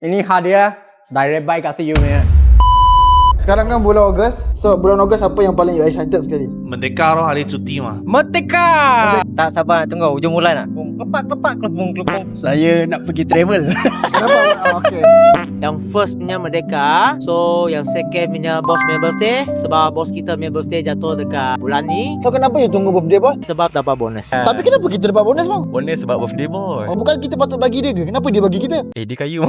Ini hadiah direct by kat CU punya. Sekarang kan bulan Ogos. So bulan Ogos apa yang paling you excited sekali? Merdeka lah, hari cuti mah. Merdeka! Tak sabar nak tunggu hujung bulan lah. Kepak, kelepung. Saya nak pergi travel. Kenapa? Okay. Yang first punya Merdeka. So yang second punya boss punya birthday. Sebab bos kita punya birthday jatuh dekat bulan ni. So kenapa you tunggu birthday bos? Sebab dapat bonus. Tapi kenapa kita dapat bonus bang? Bonus sebab birthday bos. Oh, bukan kita patut bagi dia ke? Kenapa dia bagi kita? Dia kayu.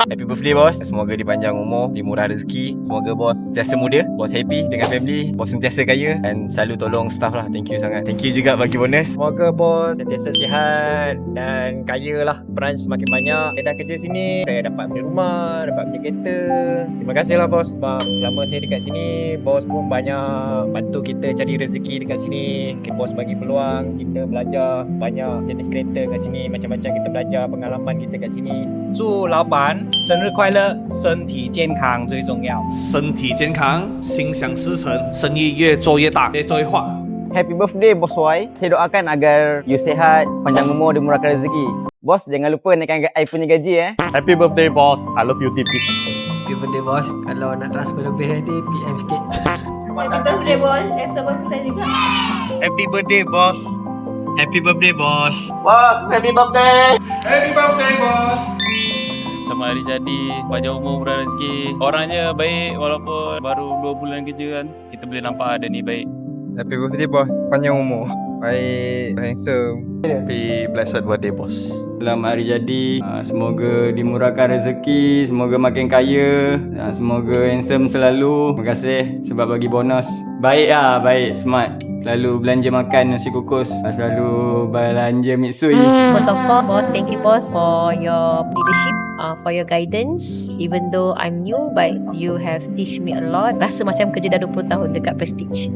Happy birthday bos. Semoga dipanjang umur, dimurah rezeki. Semoga bos sentiasa muda, bos happy dengan family, bos sentiasa kaya dan selalu tolong staff lah. Thank you sangat. Thank you juga bagi bonus. Semoga bos sentiasa sihat dan kaya lah. Peran semakin banyak. Dia dah kerja sini, saya dapat beli rumah, dapat beli kereta. Terima kasih lah bos. Sebab selama saya dekat sini, bos pun banyak bantu kita cari rezeki dekat sini. Bos bagi peluang kita belajar banyak jenis kereta kat sini. Macam-macam kita belajar pengalaman kita kat sini. 祝老板生日快乐，身体健康最重要。身体健康，心想事成，生意越做越大，越做越好。 Happy birthday Bos Y. Saya doakan agar you sihat, panjang umur, dimurahkan rezeki. Bos, jangan lupa naikkan I punya gaji Happy birthday, boss. I love you, TP. Happy birthday bos. Kalau nak transfer lebih nanti PM sikit. Happy birthday bos. Esok birthday saya juga. Happy birthday bos. Happy birthday bos. Bos, happy birthday! Happy birthday bos. Sama hari jadi, panjang umur, murah rezeki. Orangnya baik walaupun baru 2 bulan kerja kan. Kita boleh nampak ada ni baik. Happy birthday bos. Panjang umur. Baik, handsome. Happy blessed birthday bos. Selamat hari jadi. Semoga dimurahkan rezeki, semoga makin kaya, semoga handsome selalu. Terima kasih sebab bagi bonus. Baik baik, smart. Selalu belanja makan nasi kukus, selalu belanja mitsui. First of all, boss, thank you boss for your leadership, for your guidance. Even though I'm new, but you have teach me a lot. Rasa macam kerja dah 20 tahun dekat Prestige.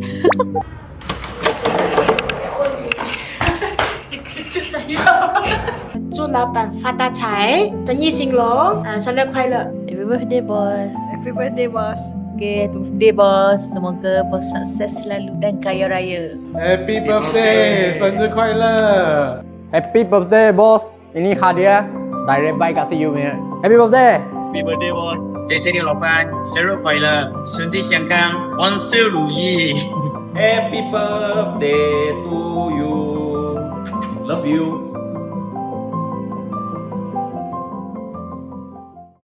祝老板发大财，生意兴隆，生日快乐 Happy birthday boss. Happy birthday boss. Okay, happy birthday boss. Semoga bos sukses selalu dan kaya raya. Happy birthday. 生日快乐. Happy birthday Bos. Ini hadiah direct by kat CU punya. Happy birthday. Happy birthday bos. 谢谢你老板，生日快乐，身体健康，万事如意。 Happy birthday to you. Love you.